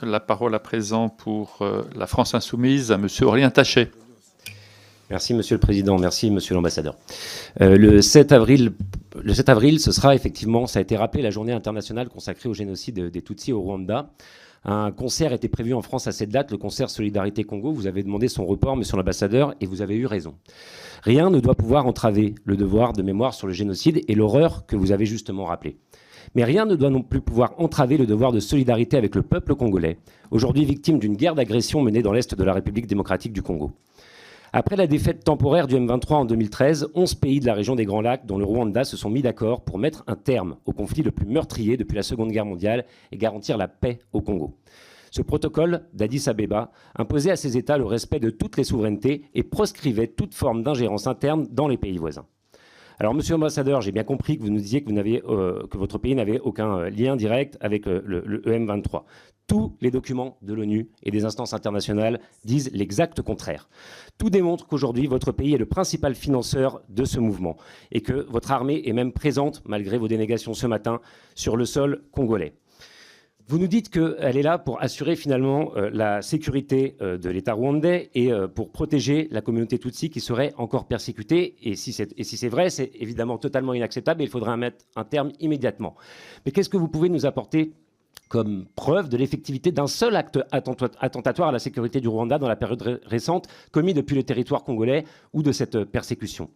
La parole à présent pour la France Insoumise à Monsieur Aurélien Taché. Merci Monsieur le Président, merci Monsieur l'Ambassadeur. Le 7 avril, ce sera effectivement, ça a été rappelé, la journée internationale consacrée au génocide des Tutsis au Rwanda. Un concert était prévu en France à cette date, le concert Solidarité Congo. Vous avez demandé son report, Monsieur l'Ambassadeur, et vous avez eu raison. Rien ne doit pouvoir entraver le devoir de mémoire sur le génocide et l'horreur que vous avez justement rappelé. Mais rien ne doit non plus pouvoir entraver le devoir de solidarité avec le peuple congolais, aujourd'hui victime d'une guerre d'agression menée dans l'est de la République démocratique du Congo. Après la défaite temporaire du M23 en 2013, 11 pays de la région des Grands Lacs, dont le Rwanda, se sont mis d'accord pour mettre un terme au conflit le plus meurtrier depuis la Seconde Guerre mondiale et garantir la paix au Congo. Ce protocole d'Addis Abeba imposait à ces États le respect de toutes les souverainetés et proscrivait toute forme d'ingérence interne dans les pays voisins. Alors, Monsieur l'Ambassadeur, j'ai bien compris que vous nous disiez que votre pays n'avait aucun lien direct avec le M23. Tous les documents de l'ONU et des instances internationales disent l'exact contraire. Tout démontre qu'aujourd'hui, votre pays est le principal financeur de ce mouvement et que votre armée est même présente, malgré vos dénégations ce matin, sur le sol congolais. Vous nous dites qu'elle est là pour assurer finalement la sécurité de l'État rwandais et pour protéger la communauté Tutsi qui serait encore persécutée. Et si c'est vrai, c'est évidemment totalement inacceptable et il faudrait mettre un terme immédiatement. Mais qu'est-ce que vous pouvez nous apporter comme preuve de l'effectivité d'un seul acte attentatoire à la sécurité du Rwanda dans la période récente, commis depuis le territoire congolais ou de cette persécution?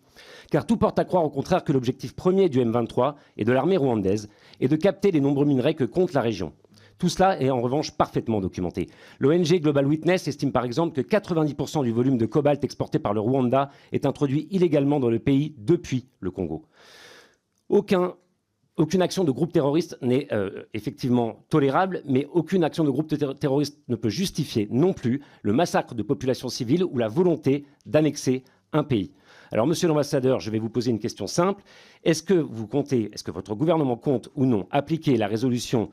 Car tout porte à croire au contraire que l'objectif premier du M23 et de l'armée rwandaise est de capter les nombreux minerais que compte la région. Tout cela est en revanche parfaitement documenté. L'ONG Global Witness estime par exemple que 90% du volume de cobalt exporté par le Rwanda est introduit illégalement dans le pays depuis le Congo. Aucune action de groupe terroriste n'est effectivement tolérable, mais aucune action de groupe terroriste ne peut justifier non plus le massacre de populations civiles ou la volonté d'annexer un pays. Alors, Monsieur l'Ambassadeur, je vais vous poser une question simple. Est-ce que votre gouvernement compte ou non appliquer la résolution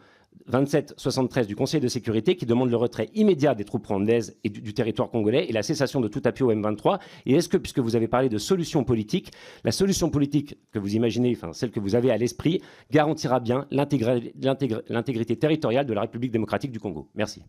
2773 du Conseil de sécurité qui demande le retrait immédiat des troupes rwandaises et du territoire congolais et la cessation de tout appui au M23? Et est-ce que, puisque vous avez parlé de solution politique, la solution politique que vous imaginez, enfin celle que vous avez à l'esprit, garantira bien l'intégrité territoriale de la République démocratique du Congo? Merci.